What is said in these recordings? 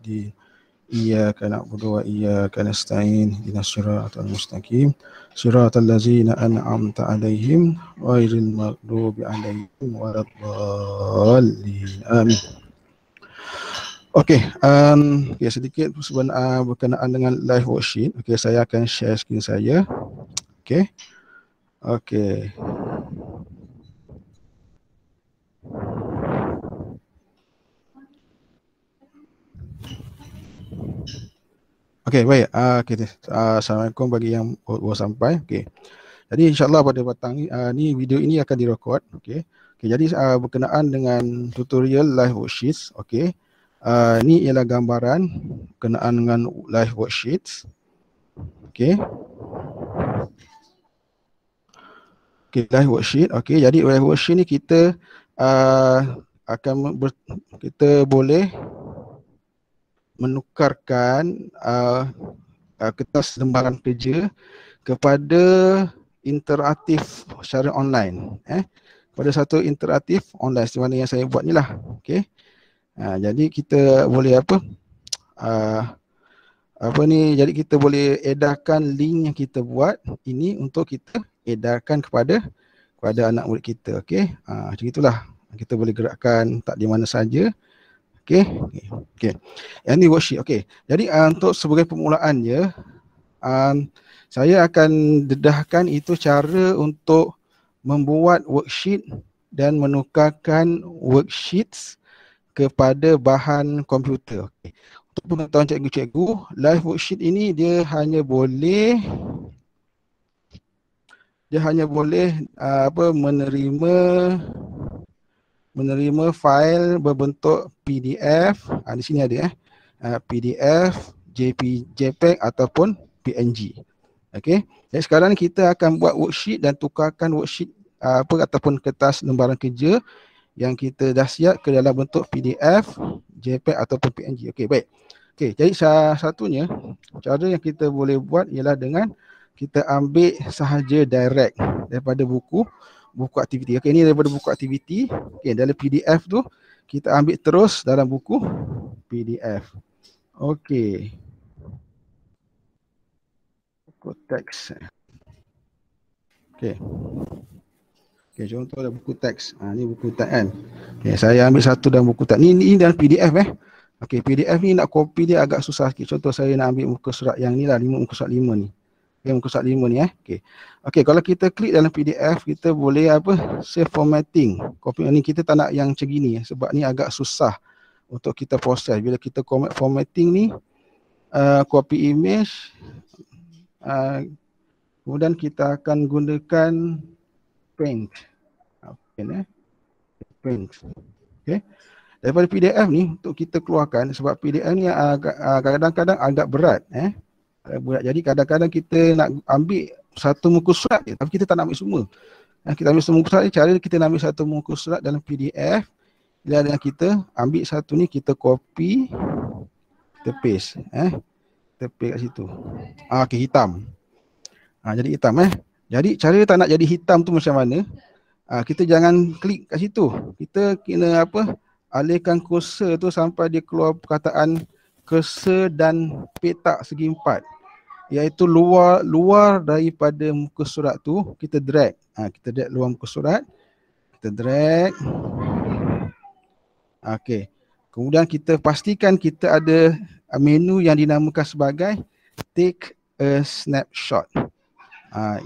الدين إياك نعبد وإياك نستعين اهدنا الصراط المستقيم صراط الذين أنعمت عليهم غير المغضوب عليهم ولا الضالين آمين. Okey, sedikit berkenaan dengan live worksheet. Okey, saya akan share screen saya. Okey. Okey. Okey, baik. Assalamualaikum bagi yang baru sampai. Okey. Jadi insya-Allah pada petang ni video ini akan direkod. Okey. Okey, jadi berkenaan dengan tutorial live worksheets. Okey. Ni ialah gambaran berkenaan dengan live worksheets. Okey. Okey, live worksheet. Okey, jadi live worksheet ni kita kita boleh menukarkan kertas lembaran kerja kepada interaktif secara online, pada satu interaktif online seperti mana yang saya buat ni lah. Okey. Jadi kita boleh jadi kita boleh edarkan link yang kita buat ini untuk kita edarkan kepada anak murid kita. Okey. Macam itulah kita boleh gerakkan tak di mana saja. Okey. Okey. Yang ni worksheet. Okey. Jadi untuk sebagai permulaannya saya akan dedahkan itu cara untuk membuat worksheet dan menukarkan worksheets kepada bahan komputer. Okey. Untuk pengetahuan cikgu-cikgu, live worksheet ini dia hanya boleh menerima file berbentuk PDF. Di sini ada PDF, JPEG ataupun PNG. Okey. Jadi sekarang kita akan buat worksheet dan tukarkan worksheet ataupun kertas lembaran kerja yang kita dah siap ke dalam bentuk PDF, JPEG ataupun PNG. Okey, baik. Okey, jadi satunya cara yang kita boleh buat ialah dengan kita ambil sahaja direct daripada buku aktiviti. Okey, ini daripada buku aktiviti. Okey, dalam PDF tu kita ambil terus dalam buku PDF. Okey. Buku teks. Okey. Okey, contoh ada buku teks. Ni buku teks kan. Okey, saya ambil satu dalam buku teks. Ni dalam PDF Okey, PDF ni nak copy dia agak susah sikit. Contoh saya nak ambil muka surat yang ni lah, muka surat 5 ni. Okey, muka surat 5 ni Okey. Okey, kalau kita klik dalam PDF, kita boleh save formatting. Copy ni kita tak nak yang macam gini sebab ni agak susah untuk kita proses. Bila kita formatting ni, copy image, kemudian kita akan gunakan Paint. Paint. Okey. Daripada PDF ni untuk kita keluarkan, sebab PDF ni kadang-kadang agak berat jadi kadang-kadang kita nak ambil satu muka surat je, tapi kita tak nak ambil semua. Kita ambil semua muka surat, cara kita nak ambil satu muka surat dalam PDF ialah dengan kita ambil satu ni, kita copy, kita paste, kita paste kat situ. Okey, hitam. Jadi hitam Jadi cara tak nak jadi hitam tu macam mana? Kita jangan klik kat situ. Kita kena alihkan kursor tu sampai dia keluar perkataan kursor dan petak segi empat, iaitu luar daripada muka surat tu. Kita drag. Kita drag luar muka surat. Kita drag. Okey. Kemudian kita pastikan kita ada menu yang dinamakan sebagai take a snapshot.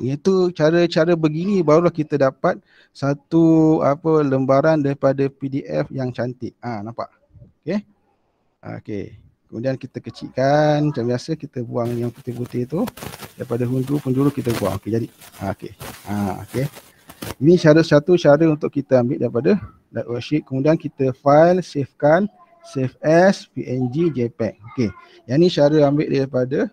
Iaitu cara-cara begini barulah kita dapat satu lembaran daripada PDF yang cantik. Nampak? Okey. Okey. Kemudian kita kecilkan macam biasa, kita buang yang putih-putih tu daripada penjuru kita buang. Okey, jadi okey. Okey. Ini satu cara untuk kita ambil daripada live worksheet. Kemudian kita file, savekan, save as, PNG, JPEG. Okey. Yang ni cara ambil daripada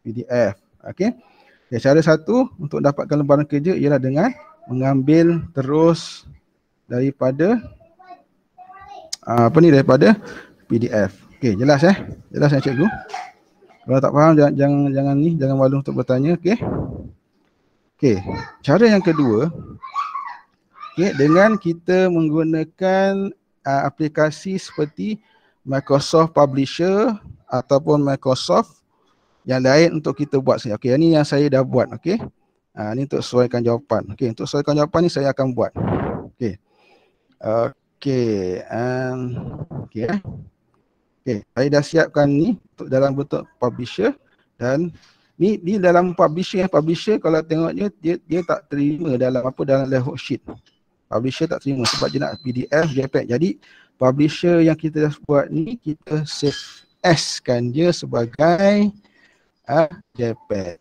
PDF. Okey. Okay, cara satu untuk dapatkan lembaran kerja ialah dengan mengambil terus daripada daripada PDF. Okey, jelas Jelas cikgu? Kalau tak faham jangan malu untuk bertanya, okey? Okey, cara yang kedua, dengan kita menggunakan aplikasi seperti Microsoft Publisher ataupun Microsoft yang lain untuk kita buat saja. Okey, ini yang saya dah buat. Okey. Ini untuk sesuaikan jawapan. Okey, untuk sesuaikan jawapan ni saya akan buat. Okey. Okey, okey. Okey, saya dah siapkan ni untuk dalam bentuk publisher dan ni dalam publisher kalau tengoknya dia tak terima dalam dalam worksheet. Publisher tak terima sebab dia nak PDF, JPEG. Jadi publisher yang kita dah buat ni kita save as kan dia sebagai JPEG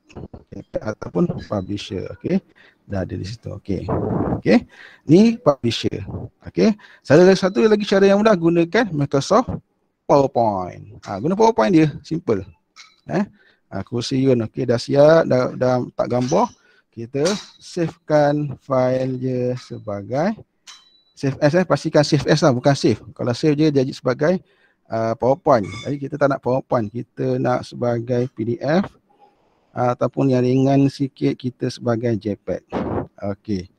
ataupun publisher. Okey. Dah ada di situ. Okey. Okey. Ni publisher. Okey. Satu lagi cara yang mudah, gunakan Microsoft PowerPoint. Guna PowerPoint dia, simple. Kursi Yun. Okey, dah siap, dah tak gambar. Kita savekan file je sebagai save as. Pastikan save as lah, bukan save. Kalau save je jadi sebagai PowerPoint. Jadi kita tak nak PowerPoint, kita nak sebagai PDF ataupun yang ringan sikit kita sebagai JPEG. Okey.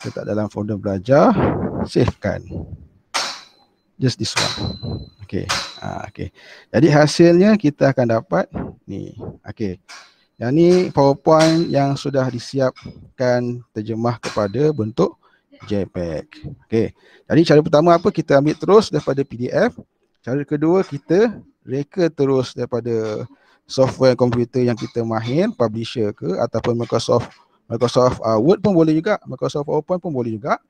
Letak dalam folder belajar, savekan. Just this one. Okey. Okey. Jadi hasilnya kita akan dapat ni. Okey. Yang ni PowerPoint yang sudah disiapkan terjemah kepada bentuk JPEG. Okey. Jadi cara pertama apa? Kita ambil terus daripada PDF. Cara kedua kita reka terus daripada software komputer yang kita mahir, publisher ke ataupun Microsoft Word pun boleh juga, Microsoft PowerPoint pun boleh juga.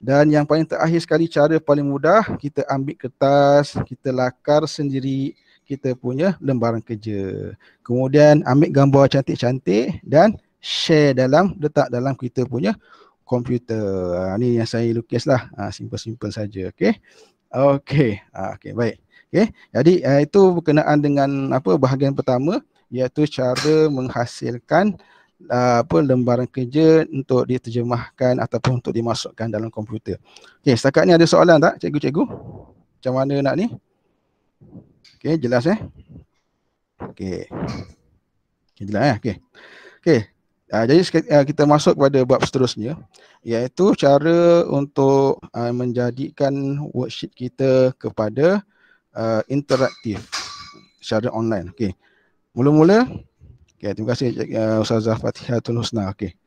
Dan yang paling terakhir sekali, cara paling mudah, kita ambil kertas, kita lakar sendiri kita punya lembaran kerja. Kemudian ambil gambar cantik-cantik dan letak dalam kita punya komputer. Ni yang saya lukis lah, simple-simple saja. Okey. Okey. Okey, baik. Okey. Jadi itu berkenaan dengan bahagian pertama, iaitu cara menghasilkan lembaran kerja untuk diterjemahkan ataupun untuk dimasukkan dalam komputer. Okey, setakat ni ada soalan tak cikgu-cikgu? Macam mana nak ni? Okey, jelas Okey. Okey, jelas Okey. Okey. Jadi kita masuk pada bab seterusnya, iaitu cara untuk menjadikan worksheet kita kepada interaktif secara online. Okey. Mula-mula terima kasih Ustazah Fatihatul Husna. Okey.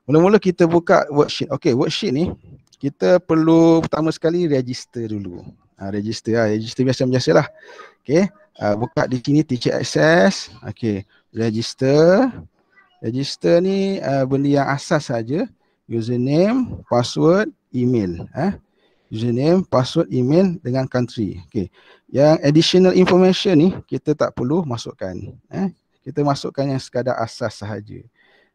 Mula-mula kita buka worksheet. Okey, worksheet ni kita perlu pertama sekali register dulu. Register biasa-biasalah. Okey. Buka di sini teacher access. Okey, register. Register ni benda yang asas saja. Username, password, email. Username, password, email dengan country. Okey. Yang additional information ni kita tak perlu masukkan. Kita masukkan yang sekadar asas sahaja.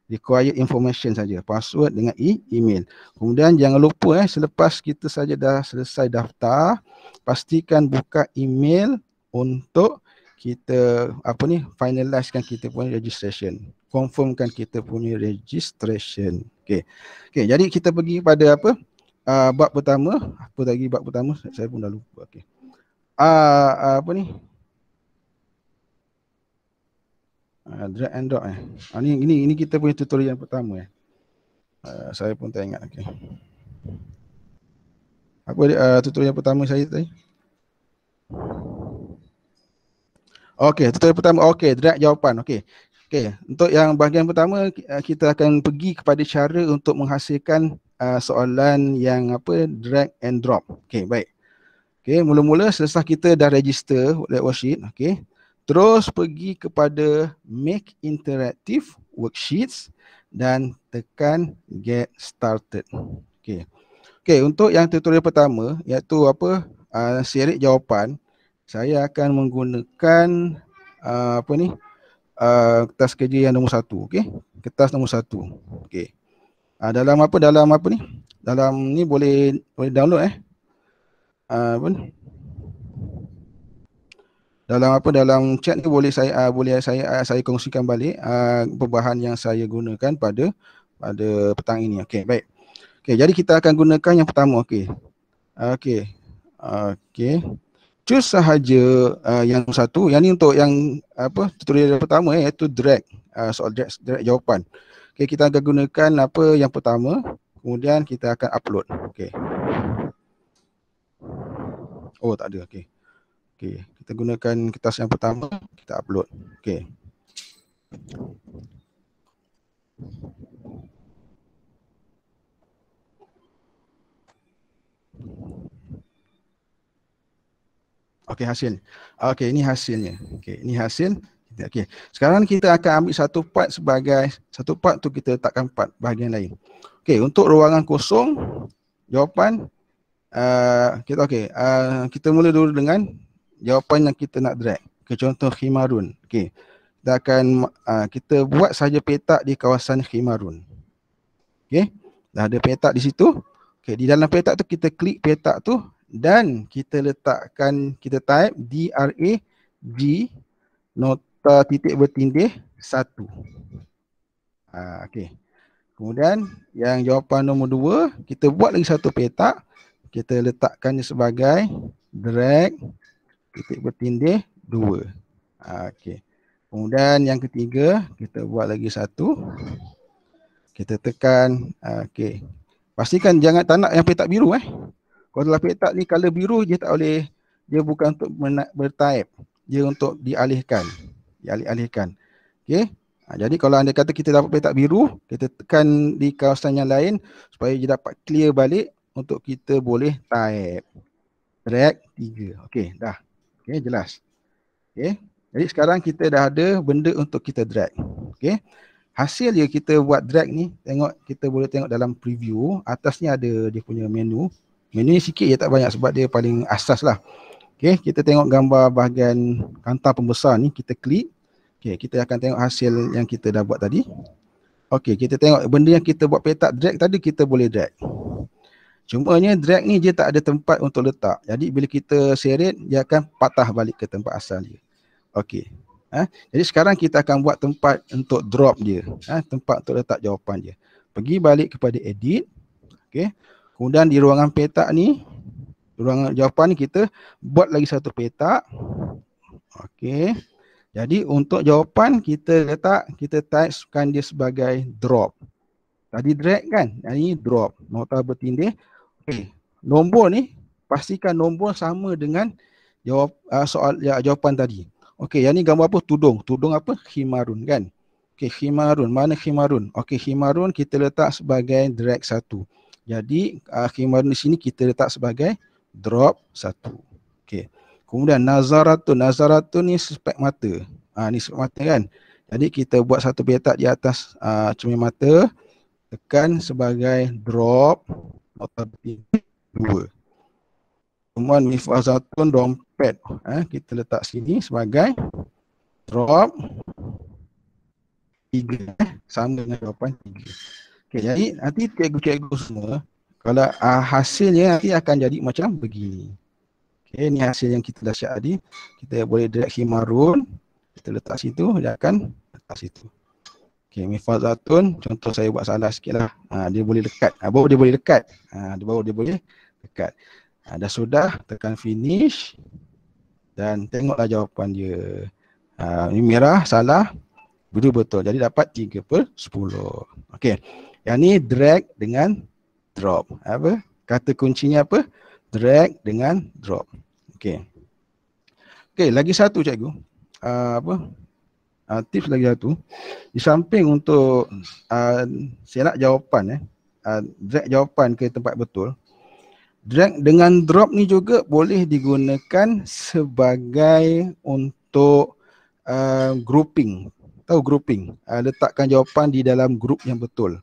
Required information saja, password dengan email. Kemudian jangan lupa selepas kita saja dah selesai daftar, pastikan buka email untuk kita finalizekan kita punya registration. Confirmkan kita punya registration. Okey. Okey, jadi kita pergi pada bab pertama. Apa lagi bab pertama? Saya pun dah lupa. Okey. Drag and drop ini kita punya tutorial yang pertama saya pun tak ingat. Okey. Apa tutorial pertama saya tadi? Okey, tutorial pertama. Okey, drag jawapan. Okey. Okey, untuk yang bahagian pertama kita akan pergi kepada cara untuk menghasilkan soalan yang drag and drop. Okey, baik. Okey, mula-mula selepas kita dah register worksheet, okey. Terus pergi kepada Make Interactive Worksheets dan tekan Get Started. Okey. Okey, untuk yang tutorial pertama iaitu seret jawapan, saya akan menggunakan kertas kerja yang nombor 1, okey. Kertas nombor 1. Okey. Dalam ni boleh download dalam chat ni boleh saya kongsikan balik perbahan yang saya gunakan pada petang ini. Okey, baik. Okey, jadi kita akan gunakan yang pertama. Okey. Choose sahaja yang satu. Yang ni untuk yang tutorial pertama iaitu drag soal drag jawapan. Okey, kita akan gunakan yang pertama, kemudian kita akan upload. Okey. Oh, tak ada. Okey. Okey, kita gunakan kertas yang pertama, kita upload. Okey. Okey, hasil. Okey, ini hasilnya. Okey, ini hasil. Okey. Sekarang kita akan ambil satu part tu kita letakkan part bahagian lain. Okey, untuk ruangan kosong, jawapan kita mula dulu dengan jawapan yang kita nak drag. Okey, contoh Khimarun. Okey. Kita akan kita buat saja petak di kawasan Khimarun. Okey. Dah ada petak di situ. Okey, di dalam petak tu kita klik petak tu dan kita letakkan, kita type DRAG nota titik bertindih 1. Okey. Kemudian yang jawapan nombor 2, kita buat lagi satu petak. Kita letakkannya sebagai drag titik bertindih 2. Okey. Kemudian yang ketiga, kita buat lagi satu. Kita tekan, okey. Pastikan jangan tak nak yang petak biru Kalau dalam petak ni color biru, dia tak boleh, dia bukan untuk bertype, dia untuk dialihkan. Okey. Jadi kalau anda kata kita dapat petak biru, kita tekan di kawasan yang lain supaya dia dapat clear balik untuk kita boleh type. Drag 3. Okey, dah. Okey, jelas. Okey. Jadi sekarang kita dah ada benda untuk kita drag. Okey. Hasil dia kita buat drag ni, kita boleh tengok dalam preview, atas ni ada dia punya menu. Menu ni sikit je, tak banyak sebab dia paling asas lah. Okey, kita tengok gambar bahagian kantar pembesar ni, kita klik. Okey, kita akan tengok hasil yang kita dah buat tadi. Okey, kita tengok benda yang kita buat petak drag tadi, kita boleh drag. Cumanya drag ni dia tak ada tempat untuk letak. Jadi bila kita seret, dia akan patah balik ke tempat asal dia. Okey. Jadi sekarang kita akan buat tempat untuk drop dia. Tempat untuk letak jawapan dia. Pergi balik kepada edit. Okey. Kemudian di ruangan petak ni, ruangan jawapan ni kita buat lagi satu petak. Okey. Jadi untuk jawapan kita typekan dia sebagai drop. Tadi drag kan? Ini drop. Nota bertindih. Okey. Nombor ni, pastikan nombor sama dengan jawapan tadi. Okey, yang ni gambar apa? Tudung. Tudung apa? Khimarun kan? Okey, Khimarun. Mana Khimarun? Okey, Khimarun kita letak sebagai drag 1. Jadi Khimarun di sini kita letak sebagai drop 1. Okey. Kemudian Nazaratun ni spek mata. Ni spek mata kan? Jadi kita buat satu petak di atas cermin mata, tekan sebagai drop nota bertindih 2. Kemudian Mifazatun dompet, kita letak sini sebagai drop 3, sama dengan jawapan 3. Okey, jadi nanti cikgu-cikgu semua, kalau hasilnya nanti akan jadi macam begini. Okey, ni hasil yang kita dah siap tadi. Kita boleh drag Khimarun, kita letak situ, dia akan letak situ. Okey, Mifazatun, contoh saya buat salah sikit lah. Dia boleh dekat, baru dia boleh dekat. Baru dia boleh dekat. Dah sudah, tekan finish dan tengoklah jawapan dia. Ini merah, salah, biru betul. Jadi dapat 3/10. Okey. Yang ni drag dengan drop. Apa? Kata kuncinya apa? Drag dengan drop. Okey. Okey, lagi satu cikgu. Tips lagi satu. Di samping untuk select jawapan drag jawapan ke tempat betul. Drag dengan drop ni juga boleh digunakan sebagai untuk grouping. Tahu grouping? Letakkan jawapan di dalam grup yang betul.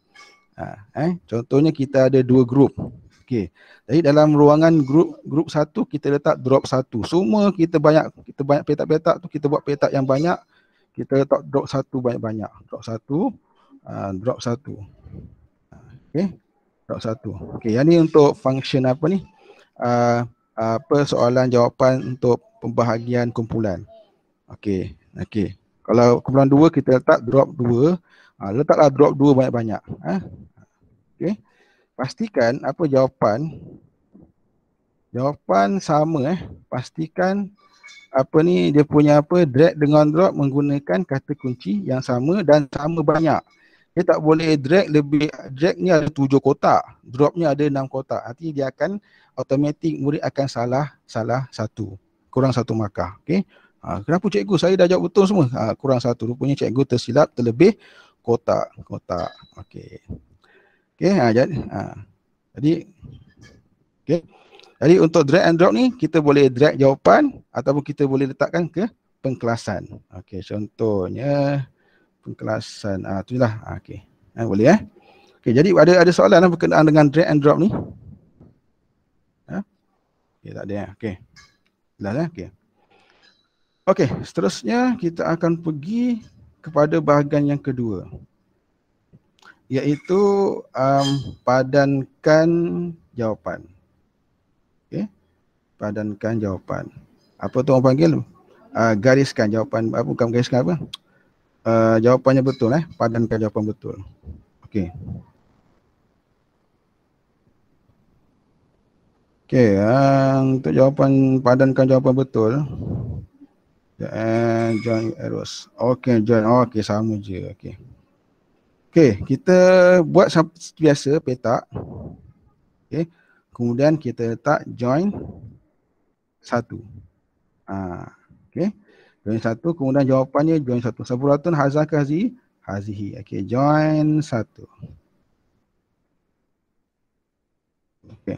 Contohnya kita ada 2 grup. Okey. Jadi dalam ruangan grup 1 kita letak drop 1. Semua kita banyak petak-petak tu, kita buat petak yang banyak. Kita letak drop 1 banyak-banyak. Drop 1, drop 1. Okey. Drop 1. Okey, yang ni untuk function apa ni? Soalan jawapan untuk pembahagian kumpulan. Okey. Okey. Kalau kumpulan 2 kita letak drop 2. Letaklah drop 2 banyak-banyak. Okey. Pastikan apa jawapan sama pastikan apa ni dia punya drag dengan drop menggunakan kata kunci yang sama dan sama banyak. Dia tak boleh drag ni ada 7 kotak, dropnya ada 6 kotak. Nanti dia akan automatik murid akan salah 1. kurang 1 markah. Okey. Kenapa cikgu saya dah jawab betul semua? Kurang 1. Rupanya cikgu tersilap terlebih kotak. Okey. Okey, jadi okey. Jadi untuk drag and drop ni kita boleh drag jawapan ataupun kita boleh letakkan ke pengkelasan. Okey, contohnya pengkelasan. Itulah. Okey. Boleh Okey, jadi ada soalan berkenaan dengan drag and drop ni? Okey, tak ada Okey. Jelas Okey. Okey, seterusnya kita akan pergi kepada bahagian yang kedua, iaitu padankan jawapan. Okey. Padankan jawapan. Apa tu orang panggil? Gariskan jawapan. Bukan gariskan apa? Jawapannya betul padankan jawapan betul. Okey. Okey, untuk jawapan padankan jawapan betul. Join arrows. Okey, join. Okey, sama je. Okey. Okey, kita buat seperti biasa petak. Okey. Kemudian kita letak join 1. Okey. Join 1, kemudian jawapannya join 1. Saburatun hazah ke hazihi. Okey, join 1. Okey.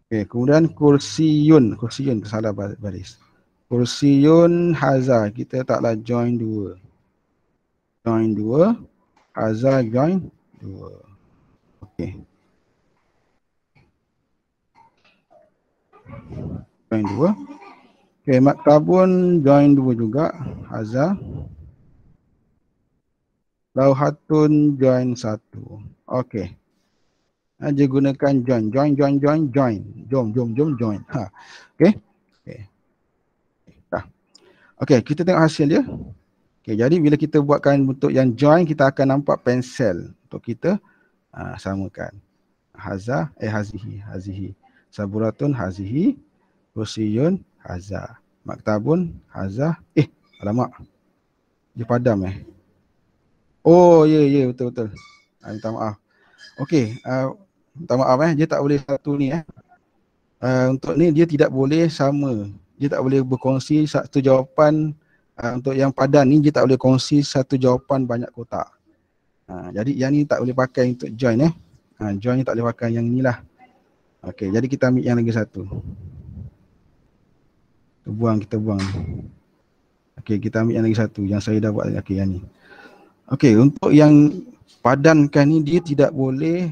Okey, kemudian kursiyun salah baris. Kursiyun hazah, kita letaklah join 2. Join 2, hazah join 2. Okey. Join 2. Okey, maktabun join 2 juga, hazah. Lauhatun join 1. Okey. Dia gunakan join. Jom join. Okey. Okey. Okey, kita tengok hasil dia. Okey, jadi bila kita buatkan bentuk yang join, kita akan nampak pensel untuk kita samakan. Hazah, hazihi. Saburatun hazihi. Kursiyun hazah. Maktabun hazah. Alamak. Dia padam Oh, ya, betul. Minta maaf. Okey, minta maaf dia tak boleh satu ni untuk ni dia tidak boleh sama. Dia tak boleh berkongsi satu jawapan untuk yang padan ni dia tak boleh kongsi satu jawapan banyak kotak. Jadi yang ni tak boleh pakai untuk join join ni tak boleh pakai yang inilah. Okey, jadi kita ambil yang lagi satu. Kita buang. Okey, kita ambil yang lagi satu yang saya dah buat. Okey, yang ni. Okey, untuk yang padankan ni dia tidak boleh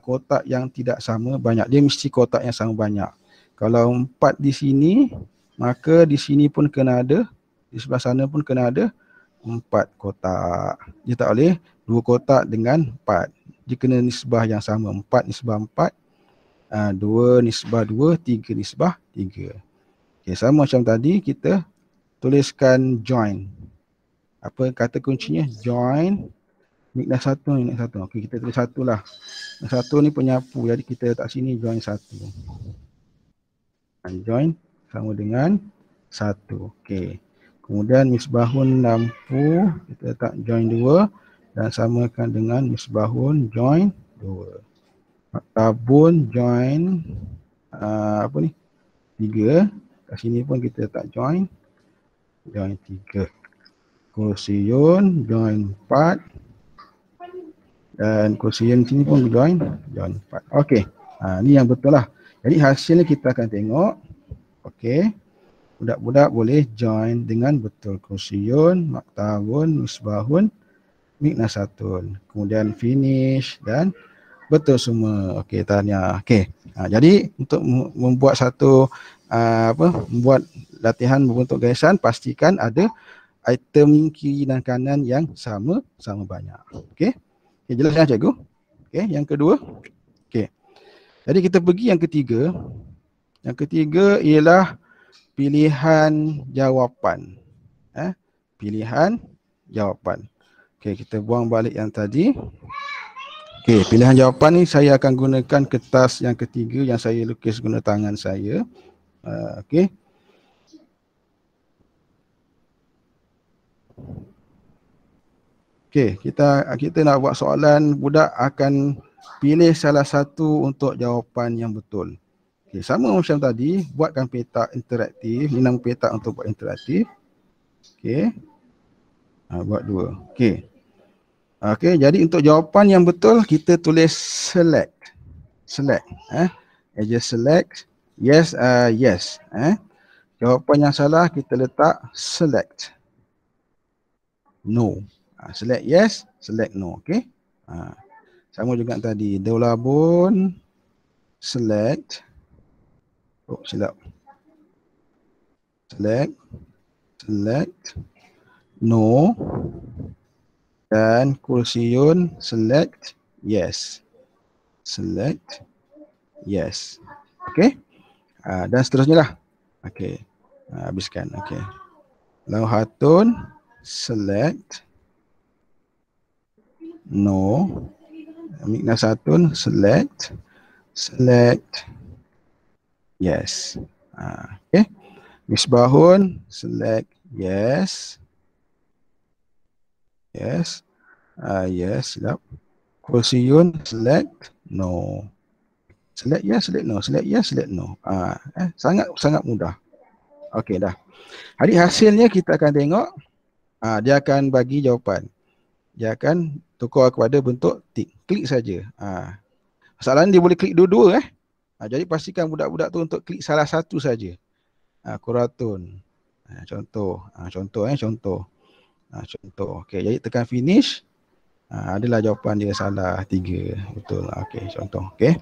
kotak yang tidak sama banyak. Dia mesti kotak yang sama banyak. Kalau 4 di sini, maka di sini pun kena ada, di sebelah sana pun kena ada 4 kotak. Dia tak boleh 2 kotak dengan 4. Dia kena nisbah yang sama. 4 nisbah 4, 2 nisbah 2, 3 nisbah 3. Okey, sama macam tadi kita tuliskan join. Apa kata kuncinya? Join. Nikah satu. Okey, kita tulis 1 lah. 1 ni penyapu. Jadi kita letak sini join 1. Join sama dengan 1. Okey. Kemudian misbahun lampu kita letak join 2 dan samakan dengan misbahun join 2. Maktabun join 3. Kat sini pun kita letak join 3. Kursiyun join 4 dan kursiyun sini pun join 4. Okey. Ni yang betul lah. Jadi hasilnya kita akan tengok. Okey. Budak-budak boleh join dengan betul. Kursiyun, maktabun, misbahun, miknasatun. Kemudian finish dan betul semua. Okey, tahniah. Okey. Jadi untuk membuat satu membuat latihan membentuk garisan, pastikan ada item kiri dan kanan yang sama banyak. Okey. Okay, jelas cikgu? Okey, yang kedua. Okey. Jadi kita pergi yang ketiga. Yang ketiga ialah pilihan jawapan. Pilihan jawapan. Okey, kita buang balik yang tadi. Okey, pilihan jawapan ni saya akan gunakan kertas yang ketiga yang saya lukis guna tangan saya. Okey. Okey, kita nak buat soalan, budak akan pilih salah satu untuk jawapan yang betul. Okey, sama macam tadi, buatkan peta interaktif. Ini nama peta untuk buat interaktif. Okey. Buat 2. Okey. Okey, jadi untuk jawapan yang betul kita tulis select. Select, just select. Yes, yes, Jawapan yang salah kita letak select. No. Select yes, select no. Okey. Sama juga tadi. Dolabun select. Oh, silap. Select no, dan kursiun select yes. Select yes. Okey. Dan seterusnya lah. Okey. Habiskan. Okey. Lauhatun select no. Miknasatun select yes. Okey. Misbahun select yes. Yes. Yes, silap. Kursiun select no. Select yes, select no. Select yes, select no. Sangat mudah. Okey dah. Jadi hasilnya kita akan tengok, dia akan bagi jawapan. Dia akan tukar kepada bentuk tik. Klik saja. Masalahnya dia boleh klik dua-dua. Jadi pastikan budak-budak tu untuk klik salah satu saja. Kuratun. Contoh. Contoh. Okey, jadi tekan finish. Adalah jawapan dia salah 3. Betul. Okey, contoh. Okey.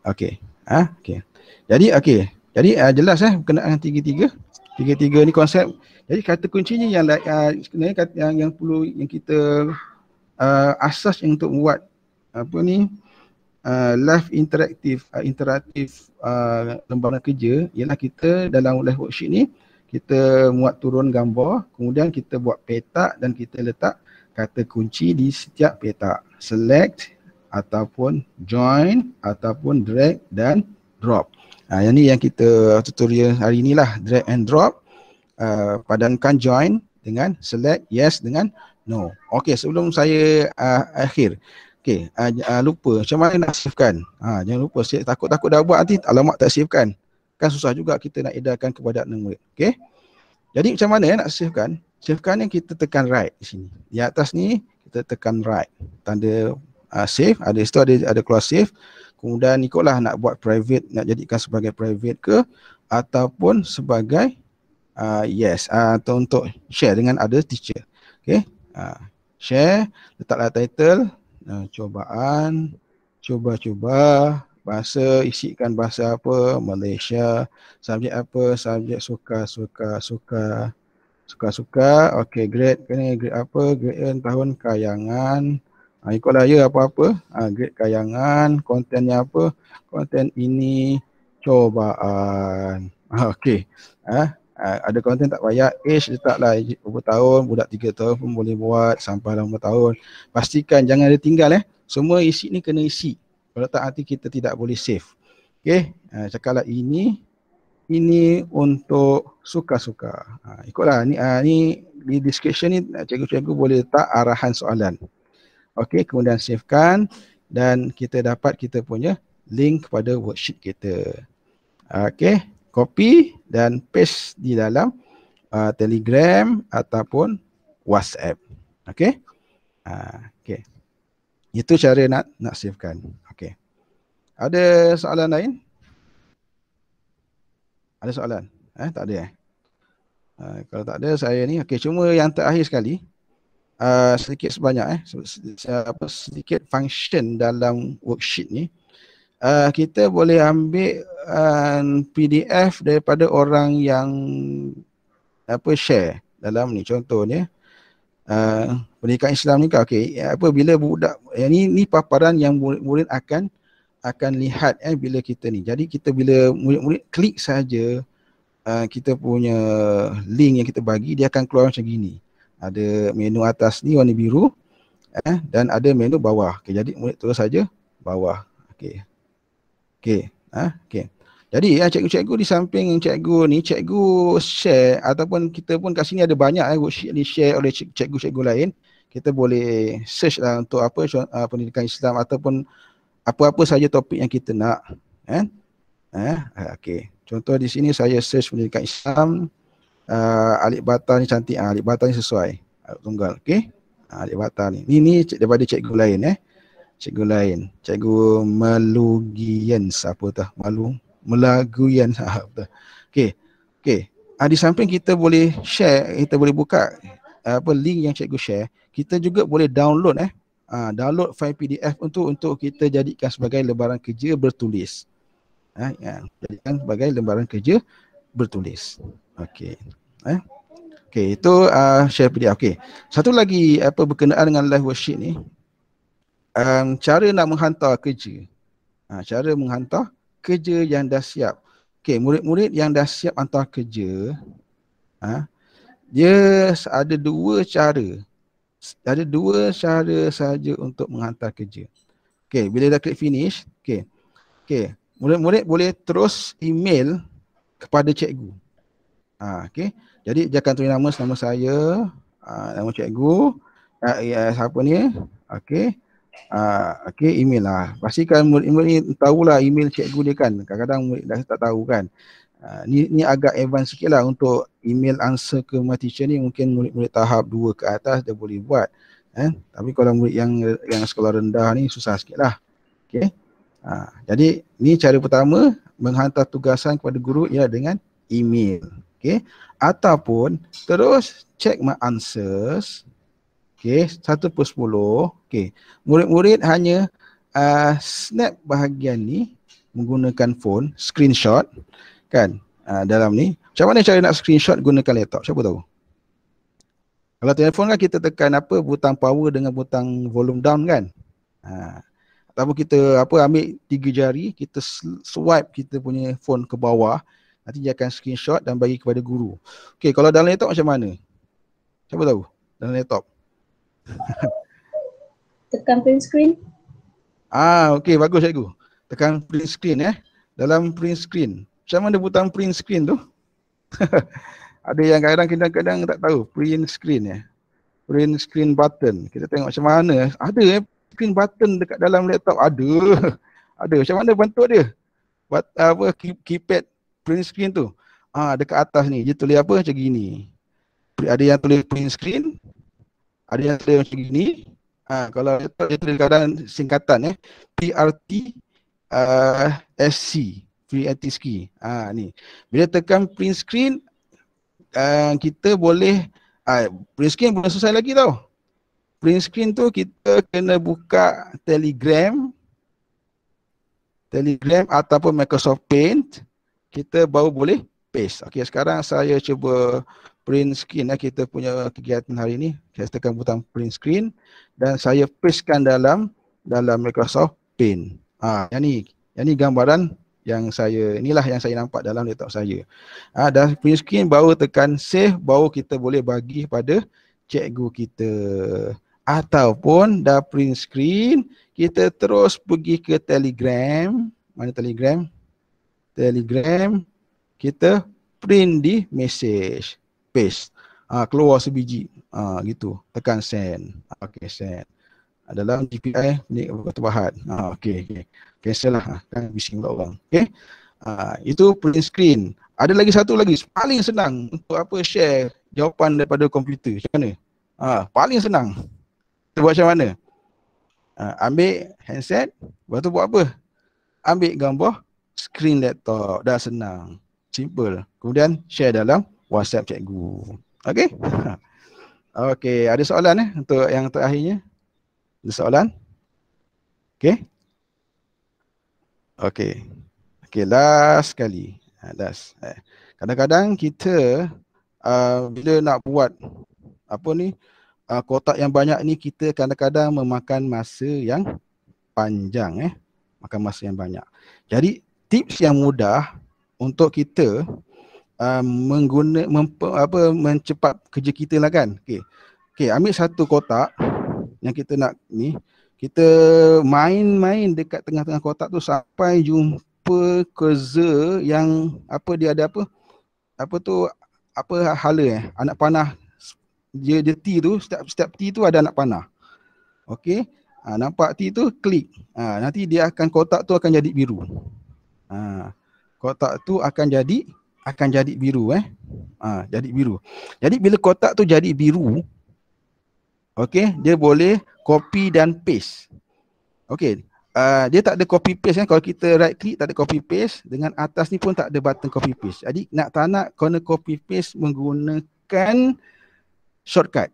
Okey. Okey. Jadi okey. Jadi jelas berkenaan tiga-tiga. Tiga-tiga ni konsep. Jadi kata kuncinya yang sebenarnya kata yang perlu yang kita asas untuk buat apa ni live interaktif lembaran kerja ialah kita dalam live worksheet ni kita muat turun gambar, kemudian kita buat peta dan kita letak kata kunci di setiap peta. Select ataupun join ataupun drag dan drop. Yang ni yang kita tutorial hari ni lah, drag and drop. Padankan join dengan select yes dengan no. Okey, sebelum saya akhir. Okey, lupa macam mana nak savekan. Jangan lupa, takut-takut dah buat nanti alamak tak savekan. Kan susah juga kita nak edarkan kepada anak murid. Okey. Jadi macam mana nak savekan? Savekan ni kita tekan right di sini. Di atas ni kita tekan right. Tanda save, ada situ ada keluar save. Kemudian ikutlah nak buat private, nak jadikan sebagai private ke ataupun sebagai yes, atau untuk share dengan other teacher. Okey. Share, letaklah title, cubaan, cuba-cuba, bahasa, isikan bahasa apa, Malaysia, subjek apa, subjek suka-suka. Okey, grade apa, grade tahun kayangan. Ikutlah ya apa-apa. Grade kayangan, kontennya apa, konten ini cubaan. Okey. Ada konten tak payah, age letaklah berapa tahun, budak 3 tahun pun boleh buat sampai 5 tahun. Pastikan jangan ada tinggal semua isi ni kena isi. Kalau tak nanti kita tidak boleh save. Okey, cakaplah ini untuk suka-suka. Ikutlah ni di description ni cikgu-cikgu boleh letak arahan soalan. Okey, kemudian savekan dan kita dapat kita punya link kepada worksheet kita. Okey, copy dan paste di dalam Telegram ataupun WhatsApp. Okey. Okey. Itu cara nak savekan. Okey. Ada soalan lain? Ada soalan? Tak ada kalau tak ada saya ni okey, cuma yang terakhir sekali sedikit sebanyak sedikit function dalam worksheet ni. Kita boleh ambil PDF daripada orang yang share dalam ni. Contohnya pendidikan Islam ni okey, bila budak ni paparan yang murid akan lihat bila kita ni. Jadi kita bila murid-murid klik saja kita punya link yang kita bagi, dia akan keluar macam gini. Ada menu atas ni warna biru dan ada menu bawah. Okey, jadi murid terus saja bawah. Okey. Okey. Jadi cikgu-cikgu di samping cikgu ni, cikgu share ataupun kita pun kat sini ada banyak worksheet ni share oleh cikgu-cikgu lain. Kita boleh search lah untuk pendidikan Islam ataupun apa-apa saja topik yang kita nak. Okey. Contoh di sini saya search pendidikan Islam, Alif Bata ni cantik, Alif Bata ni sesuai. Alif tunggal, okey. Alif Bata ni. Ni daripada cikgu lain cikgu lain. Cikgu Melugians apa tu? Melaguian apa tu? Okey. Okey. Di samping kita boleh share, kita boleh buka link yang cikgu share, kita juga boleh download download file PDF untuk kita jadikan sebagai lembaran kerja bertulis. Jadikan sebagai lembaran kerja bertulis. Okey. Okey, itu share PDF. Okey. Satu lagi berkenaan dengan live worksheet ni, cara nak menghantar kerja. Cara menghantar kerja yang dah siap. Okey, murid-murid yang dah siap hantar kerja, dia ada dua cara. Ada dua cara saja untuk menghantar kerja. Okey, bila dah klik finish, okey, murid-murid boleh terus email kepada cikgu. Okey. Jadi dia akan tulis nama saya, nama cikgu, siapa ni? Okey. Okey, email lah. Pastikan murid-murid ni tahulah email cikgu dia kan. Kadang-kadang murid dah tak tahu kan. Ni agak advance sikit lah untuk email answer ke my teacher ni, mungkin murid-murid tahap 2 ke atas dia boleh buat. Tapi kalau murid yang sekolah rendah ni susah sikit lah. Okey. Jadi ni cara pertama menghantar tugasan kepada guru ialah dengan email. Okey. Ataupun terus check my answers. Okey, 1/10. Okey. Murid-murid hanya snap bahagian ni menggunakan phone, screenshot kan. Dalam ni. Macam mana cara nak screenshot gunakan laptop? Siapa tahu? Kalau telefon kan kita tekan butang power dengan butang volume down kan. Ataupun kita ambil 3 jari, kita swipe kita punya phone ke bawah, nanti dia akan screenshot dan bagi kepada guru. Okey, kalau dalam laptop macam mana? Siapa tahu? Dalam laptop. Tekan print screen. Okey, bagus cikgu. Tekan print screen Dalam print screen. Macam mana butang print screen tu? Ada yang kadang-kadang tak tahu print screen Print screen button. Kita tengok macam mana. Ada screen button dekat dalam laptop, ada. Macam mana bentuk dia? Keypad print screen tu. Dekat atas ni dia tulis apa macam gini. Ada yang tulis print screen, ada yang tulis macam gini. Kalau laptop dia tulis kadang singkatan PRT SC, PRT ski. Ni. Bila tekan print screen, kita boleh print screen belum selesai lagi tau. Print screen tu kita kena buka Telegram ataupun Microsoft Paint, kita baru boleh paste. Okey, sekarang saya cuba print screen kita punya kegiatan hari ni. Saya tekan butang print screen dan saya pastekan dalam Microsoft Paint. Yang ni gambaran inilah yang saya nampak dalam laptop saya. Dah print screen, baru tekan save, baru kita boleh bagi pada cikgu kita. Ataupun dah print screen, kita terus pergi ke Telegram. Mana Telegram? Telegram, kita print di message, paste. Keluar sebiji. Gitu. Tekan send. Okey, send. Dalam GPI ni terbahat. Okey. Cancel lah. Kan bising pula orang. Okey. Itu print screen. Ada lagi satu lagi. Paling senang untuk share jawapan daripada komputer. Macam mana? Paling senang. Kita buat macam mana? Ambil handset, lepas tu buat apa? Ambil gambar screen laptop. Dah senang. Simple. Kemudian share dalam WhatsApp cikgu. Okey? Okey, ada soalan untuk yang terakhirnya? Ada soalan? Okey? Okey, last sekali. Last. Kadang-kadang kita bila nak buat kotak yang banyak ni, kita kadang-kadang memakan masa yang panjang makan masa yang banyak. Jadi tips yang mudah untuk kita mencepat kerja kita lah kan. Okey, ambil satu kotak yang kita nak ni, kita main-main dekat tengah-tengah kotak tu sampai jumpa cursor yang dia ada hala anak panah. Dia T tu, setiap T tu ada anak panah. Okey. Nampak T tu, klik. Nanti dia kotak tu akan jadi biru. Kotak tu akan jadi biru jadi biru. Jadi bila kotak tu jadi biru, okey, dia boleh copy dan paste. Okey. Dia tak ada copy paste kan. Kalau kita right click tak ada copy paste, dengan atas ni pun tak ada button copy paste. Jadi nak tak nak kena copy paste menggunakan shortcut.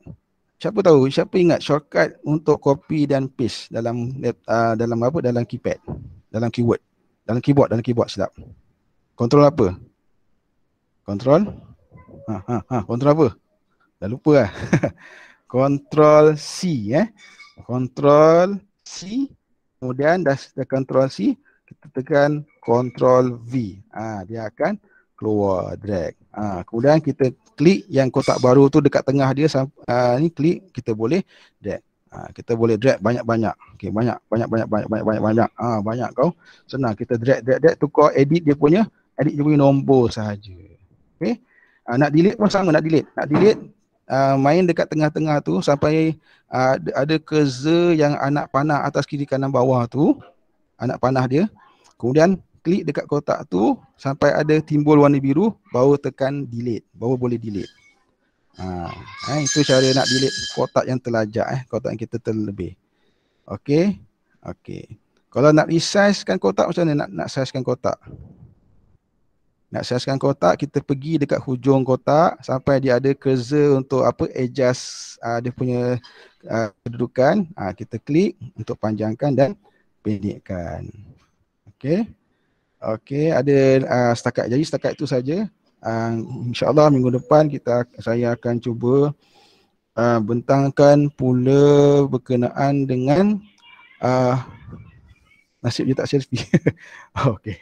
Siapa ingat shortcut untuk copy dan paste dalam dalam keypad, dalam keyboard silap. Kontrol apa? Kontrol kontrol apa? Dah lupa lah. Kontrol C Kontrol C. Kemudian dah Kontrol C, kita tekan Kontrol V. Dia akan keluar, drag. Kemudian kita klik yang kotak baru tu dekat tengah dia, ni klik, kita boleh drag. Kita boleh drag banyak-banyak. Okey, banyak kau. Senang kita drag tukar edit dia punya nombor sahaja. Okey. Nak delete pun sama, nak delete main dekat tengah-tengah tu sampai ada cursor yang anak panah atas kiri kanan bawah tu, anak panah dia. Kemudian klik dekat kotak tu sampai ada timbul warna biru, baru tekan delete, baru boleh delete. Itu cara nak delete kotak yang terlajak, kotak yang kita terlebih. Okey. Kalau nak resizekan kotak, macam mana nak sizekan kotak? Nak sizekan kotak, kita pergi dekat hujung kotak sampai dia ada cursor untuk adjust dia punya kedudukan. Kita klik untuk panjangkan dan pendekkan. Okey, ada setakat itu saja. InsyaAllah minggu depan saya akan cuba bentangkan pula berkenaan dengan nasib dia tak selfie. Okey.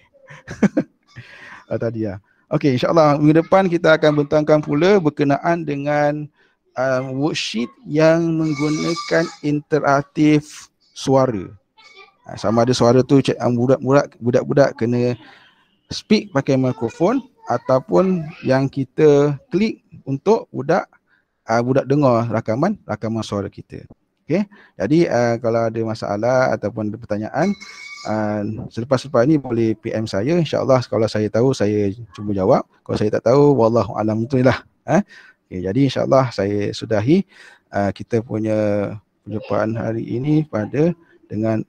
Tadi ya. Okey, insya-Allah minggu depan kita akan bentangkan pula berkenaan dengan worksheet yang menggunakan interaktif suara. Sama ada suara tu budak-budak kena speak pakai mikrofon ataupun yang kita klik untuk budak dengar rakaman suara kita. Okey. Jadi kalau ada masalah ataupun ada pertanyaan, selepas ni boleh PM saya. InsyaAllah kalau saya tahu, saya cuba jawab. Kalau saya tak tahu, wallahu alam, itulah. Okay, jadi insyaAllah saya sudahi kita punya perjumpaan hari ini dengan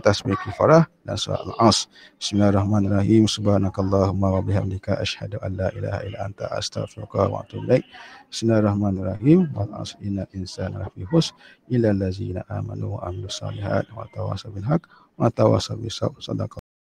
tasbih kifarah dan surah Al-As. Bismillahirrahmanirrahim. Subhanakallahumma wa bihamdika asyhadu an la ilaha illa anta astaghfiruka wa atubu ilaik. Bismillahirrahmanirrahim. Wal 'asri innal insana lafi khusr illa allazina amanu wa amilus solihat wa tawassaw bil haqq wa tawassaw bis sabr.